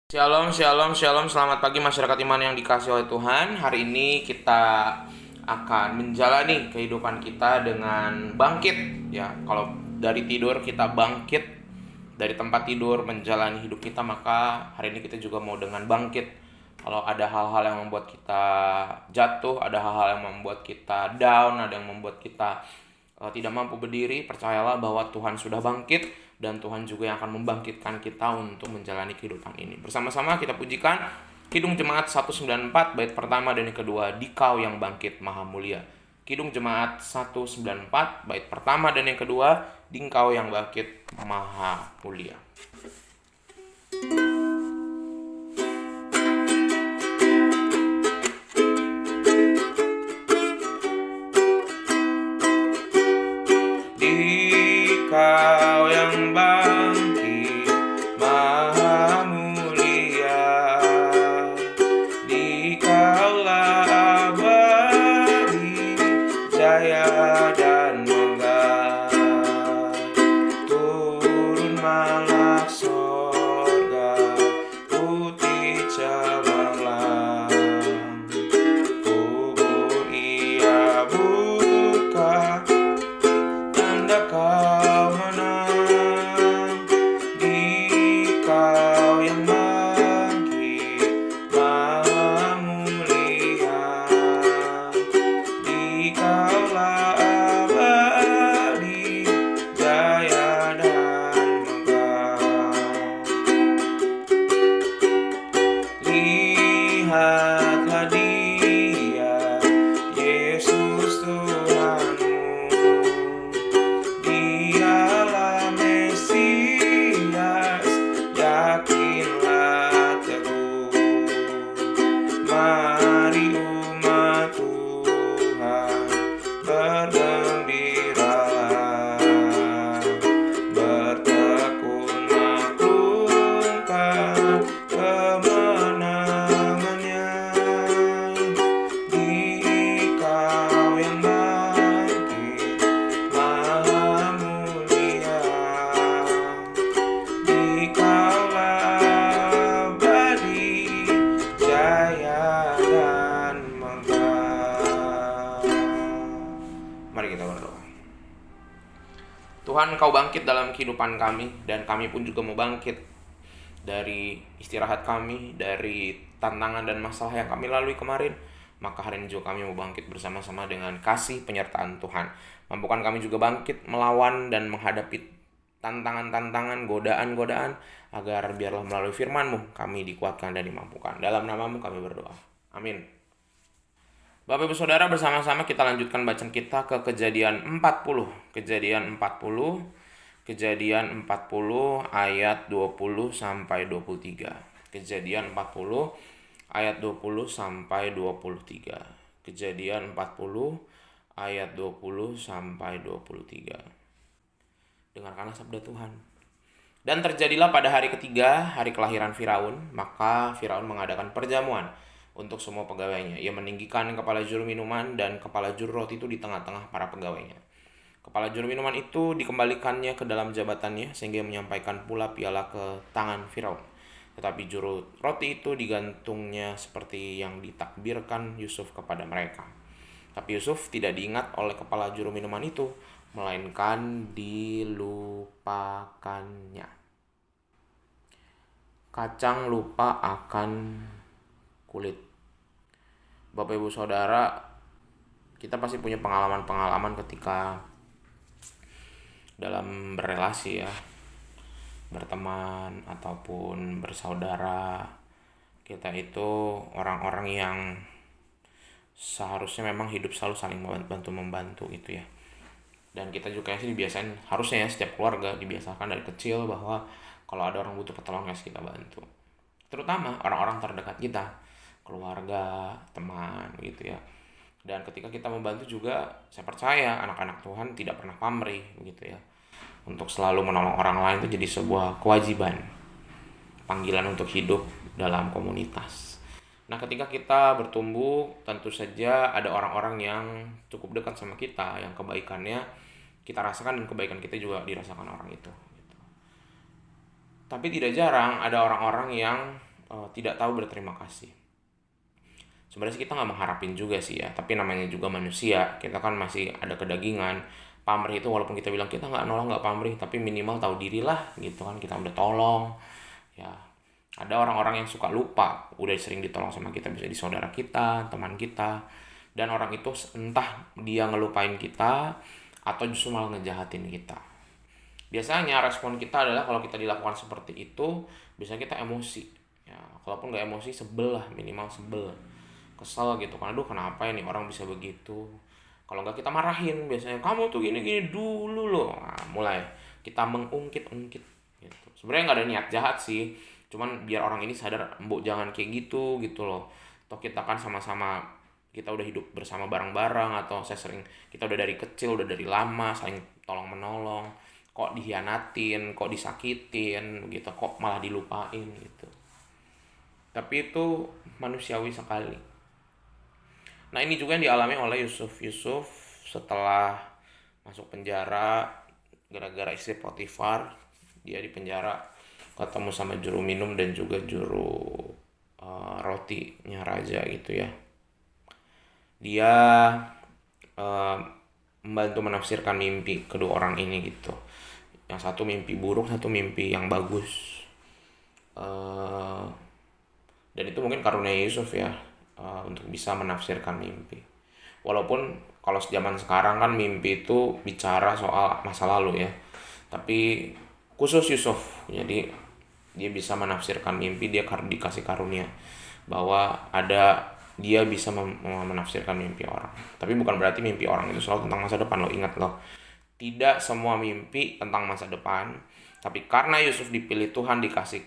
Shalom, shalom, shalom. Selamat pagi masyarakat iman yang dikasihi oleh Tuhan. Hari ini kita akan menjalani kehidupan kita dengan bangkit. Ya, kalau dari tidur kita bangkit, dari tempat tidur menjalani hidup kita, maka hari ini kita juga mau dengan bangkit. Kalau ada hal-hal yang membuat kita jatuh, ada hal-hal yang membuat kita down, ada yang membuat kita tidak mampu berdiri, percayalah bahwa Tuhan sudah bangkit dan Tuhan juga yang akan membangkitkan kita untuk menjalani kehidupan ini. Bersama-sama kita pujikan Kidung Jemaat 194 bait pertama dan yang kedua, Dikau yang bangkit maha mulia. Kidung Jemaat 194 bait pertama dan yang kedua, Dikau yang bangkit maha mulia. Dikau yang bangkit maha mulia, Dikaulah abadi, jaya dan megah. Turun malak sorga, putih cemerlang. Kubur ia buka, tanda kau menang. Dikau yang bangkit maha mulia, Dikaulah abadi, jaya dan megah. Lihatlah Dia, Yesus Tuhanmu. Dialah Mesias, yakinlah teguh. Mari umat Tuhan, bergembiralah, bertekun maklumkan kemenangannya. Dikau yang bangkit maha mulia, Dikaulah abadi, jaya dan megah. Mari kita berdoa. Tuhan, Kau bangkit dalam kehidupan kami, dan kami pun juga mau bangkit dari istirahat kami, dari tantangan dan masalah yang kami lalui kemarin. Maka hari ini juga kami mau bangkit bersama-sama dengan kasih penyertaan Tuhan. Mampukan kami juga bangkit melawan dan menghadapi tantangan-tantangan, godaan-godaan, agar biarlah melalui firman-Mu kami dikuatkan dan dimampukan. Dalam nama-Mu kami berdoa. Amin. Bapak Ibu Saudara, bersama-sama kita lanjutkan bacaan kita ke Kejadian 40. Kejadian 40 ayat 20 sampai 23. Kejadian 40 ayat 20 sampai 23. Kejadian 40 ayat 20 sampai 23. Dengarkanlah sabda Tuhan. Dan terjadilah pada hari ketiga, hari kelahiran Firaun, maka Firaun mengadakan perjamuan untuk semua pegawainya. Ia meninggikan kepala juru minuman dan kepala juru roti itu di tengah-tengah para pegawainya. Kepala juru minuman itu dikembalikannya ke dalam jabatannya, sehingga menyampaikan pula piala ke tangan Firaun. Tetapi juru roti itu digantungnya seperti yang ditakbirkan Yusuf kepada mereka. Tapi Yusuf tidak diingat oleh kepala juru minuman itu, melainkan dilupakannya. Kacang lupa akan kulit. Bapak Ibu Saudara, kita pasti punya pengalaman-pengalaman ketika dalam berrelasi ya, berteman ataupun bersaudara. Kita itu orang-orang yang seharusnya memang hidup selalu saling membantu gitu ya. Dan kita juga sih dibiasain, harusnya ya setiap keluarga dibiasakan dari kecil bahwa kalau ada orang butuh pertolongan kita bantu. Terutama orang-orang terdekat kita, keluarga, teman gitu ya. Dan ketika kita membantu juga, saya percaya anak-anak Tuhan tidak pernah pamrih begitu ya. Untuk selalu menolong orang lain itu jadi sebuah kewajiban, panggilan untuk hidup dalam komunitas. Nah, ketika kita bertumbuh, tentu saja ada orang-orang yang cukup dekat sama kita, yang kebaikannya kita rasakan dan kebaikan kita juga dirasakan orang itu. Tapi tidak jarang ada orang-orang yang tidak tahu berterima kasih. Sebenarnya kita nggak mengharapin juga sih ya, tapi namanya juga manusia, kita kan masih ada kedagingan. Pamrih itu walaupun kita bilang kita nggak nolong, nggak pamrih, tapi minimal tahu diri lah gitu kan, kita udah tolong ya. Ada orang-orang yang suka lupa udah sering ditolong sama kita, bisa di saudara kita, teman kita, dan orang itu entah dia ngelupain kita atau justru malah ngejahatin kita. Biasanya respon kita adalah kalau kita dilakukan seperti itu, biasanya kita emosi ya. Kalaupun nggak emosi, sebel lah, minimal sebel, kesel gitu kan, aduh kenapa ini orang bisa begitu. Kalau nggak kita marahin, biasanya kamu tuh gini-gini dulu loh. Nah, mulai kita mengungkit-ungkit gitu. Sebenarnya nggak ada niat jahat sih, cuman biar orang ini sadar, mbok jangan kayak gitu gitu loh. Toh kita kan sama-sama, kita udah hidup bersama bareng-bareng, atau saya sering, kita udah dari kecil, udah dari lama saling tolong menolong, kok dihianatin, kok disakitin gitu, kok malah dilupain gitu. Tapi itu manusiawi sekali. Nah ini juga yang dialami oleh Yusuf. Yusuf setelah masuk penjara gara-gara istri Potifar, dia di penjara ketemu sama juru minum dan juga juru rotinya raja gitu ya. Dia uh, membantu menafsirkan mimpi kedua orang ini gitu. Yang satu mimpi buruk, satu mimpi yang bagus. Uh, dan itu mungkin karunia Yusuf ya, untuk bisa menafsirkan mimpi. Walaupun kalau zaman sekarang kan mimpi itu bicara soal masa lalu ya, tapi khusus Yusuf, jadi dia bisa menafsirkan mimpi, dia dikasih karunia bahwa dia bisa menafsirkan mimpi orang. Tapi bukan berarti mimpi orang itu selalu tentang masa depan, lo ingat loh. Tidak semua mimpi tentang masa depan, tapi karena Yusuf dipilih Tuhan, dikasih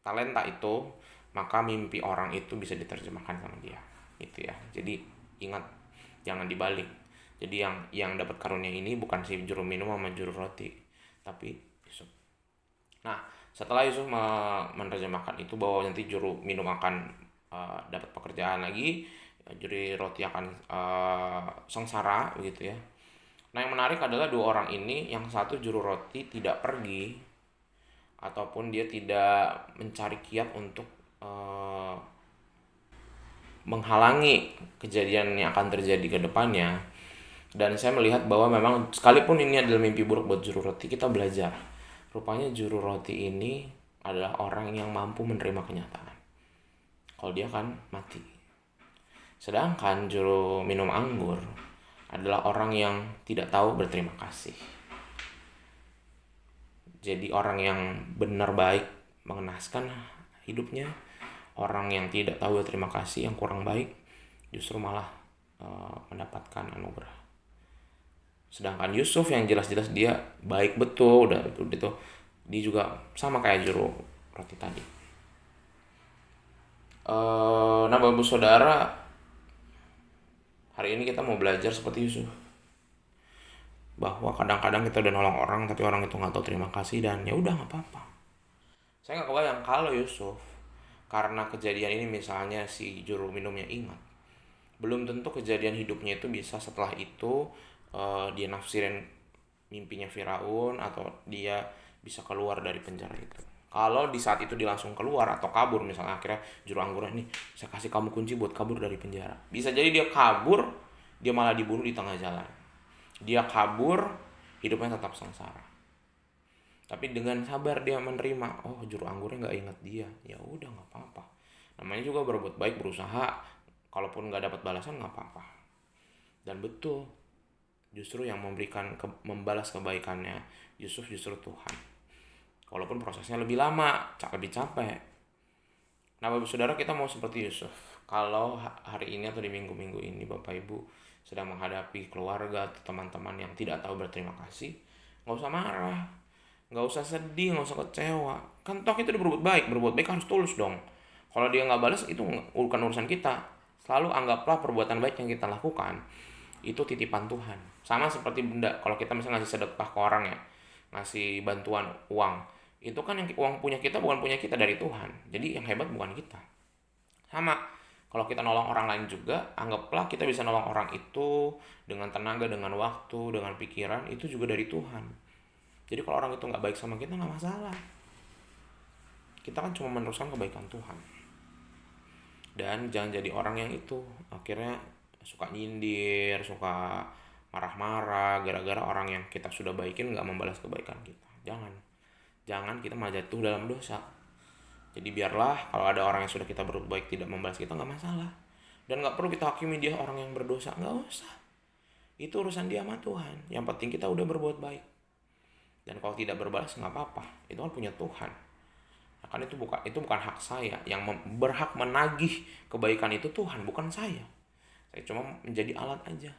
talenta itu, maka mimpi orang itu bisa diterjemahkan sama dia gitu ya. Jadi ingat, jangan dibalik. Jadi yang dapat karunia ini bukan si juru minum sama juru roti, tapi Yusuf. Nah setelah Yusuf menerjemahkan itu bahwa nanti juru minum akan dapat pekerjaan lagi, juru roti akan sengsara begitu ya. Nah yang menarik adalah dua orang ini, yang satu juru roti tidak pergi ataupun dia tidak mencari kiat untuk menghalangi kejadian yang akan terjadi ke depannya. Dan saya melihat bahwa memang sekalipun ini adalah mimpi buruk buat juru roti, kita belajar rupanya juru roti ini adalah orang yang mampu menerima kenyataan kalau dia kan mati. Sedangkan juru minum anggur adalah orang yang tidak tahu berterima kasih. Jadi orang yang benar baik mengenaskan hidupnya, orang yang tidak tahu berterima kasih, yang kurang baik, justru malah mendapatkan anugerah. Sedangkan Yusuf yang jelas-jelas dia baik betul, udah itu dia juga sama kayak juru roti tadi. Nah Bapak Saudara, hari ini kita mau belajar seperti Yusuf, bahwa kadang-kadang kita udah nolong orang tapi orang itu nggak tahu terima kasih, dan ya udah nggak apa-apa. Saya nggak kebayang kalau Yusuf, karena kejadian ini misalnya si juru minumnya ingat, belum tentu kejadian hidupnya itu bisa setelah itu dia nafsirin mimpinya Firaun, atau dia bisa keluar dari penjara itu. Kalau di saat itu dia langsung keluar atau kabur, misalnya akhirnya juru anggurnya, nih saya kasih kamu kunci buat kabur dari penjara, bisa jadi dia kabur, dia malah dibunuh di tengah jalan. Dia kabur, hidupnya tetap sengsara. Tapi dengan sabar dia menerima, oh juru anggurnya nggak ingat dia, ya udah nggak apa-apa. Namanya juga berbuat baik, berusaha, kalaupun nggak dapat balasan nggak apa-apa. Dan betul, justru yang membalas kebaikannya Yusuf justru Tuhan. Walaupun prosesnya lebih lama, lebih capek. Nah Bapak Saudara, kita mau seperti Yusuf. Kalau hari ini atau di minggu-minggu ini Bapak Ibu sedang menghadapi keluarga atau teman-teman yang tidak tahu berterima kasih, nggak usah marah, nggak usah sedih, nggak usah kecewa. Kan toh kita udah berbuat baik harus tulus dong. Kalau dia nggak balas, itu bukan urusan kita. Selalu anggaplah perbuatan baik yang kita lakukan itu titipan Tuhan. Sama seperti benda, kalau kita misalnya ngasih sedekah ke orang ya, ngasih bantuan uang, itu kan yang uang punya kita, bukan punya kita, dari Tuhan. Jadi yang hebat bukan kita. Sama, kalau kita nolong orang lain juga, anggaplah kita bisa nolong orang itu dengan tenaga, dengan waktu, dengan pikiran, itu juga dari Tuhan. Jadi kalau orang itu nggak baik sama kita, nggak masalah. kita kan cuma meneruskan kebaikan Tuhan. Dan jangan jadi orang yang itu akhirnya suka nyindir, suka marah-marah gara-gara orang yang kita sudah baikin nggak membalas kebaikan kita. Jangan kita malah jatuh dalam dosa. Jadi biarlah kalau ada orang yang sudah kita berbuat baik tidak membalas kita, nggak masalah. Dan nggak perlu kita hakimi dia orang yang berdosa, nggak usah. Itu urusan dia sama Tuhan. Yang penting kita udah berbuat baik. Dan kalau tidak berbalas nggak apa-apa. Itu kan punya Tuhan. Nah, kan itu bukan hak saya. Yang berhak menagih kebaikan itu Tuhan, bukan saya. Saya cuma menjadi alat aja.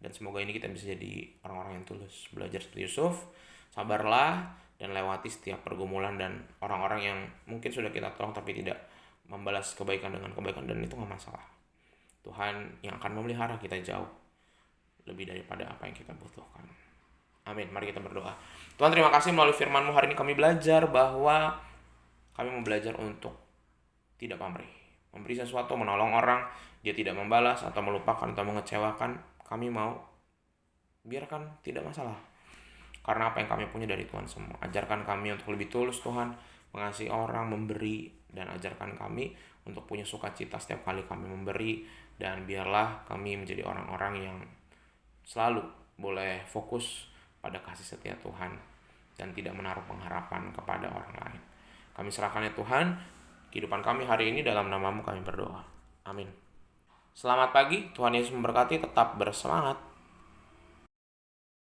Dan semoga ini kita bisa jadi orang-orang yang tulus, belajar seperti Yusuf, sabarlah dan lewati setiap pergumulan dan orang-orang yang mungkin sudah kita tolong tapi tidak membalas kebaikan dengan kebaikan, dan itu nggak masalah. Tuhan yang akan memelihara kita jauh lebih daripada apa yang kita butuhkan. Amin. Mari kita berdoa. Tuhan, terima kasih melalui firman-Mu hari ini kami belajar bahwa kami mau belajar untuk tidak pamrih. Memberi sesuatu, menolong orang, dia tidak membalas atau melupakan atau mengecewakan, kami mau biarkan, tidak masalah. Karena apa yang kami punya dari Tuhan semua. Ajarkan kami untuk lebih tulus Tuhan, mengasihi orang, memberi, dan ajarkan kami untuk punya sukacita setiap kali kami memberi. Dan biarlah kami menjadi orang-orang yang selalu boleh fokus pada kasih setia Tuhan dan tidak menaruh pengharapan kepada orang lain. Kami serahkan ya Tuhan kehidupan kami hari ini, dalam nama-Mu kami berdoa. Amin. Selamat pagi, Tuhan Yesus memberkati, tetap bersemangat.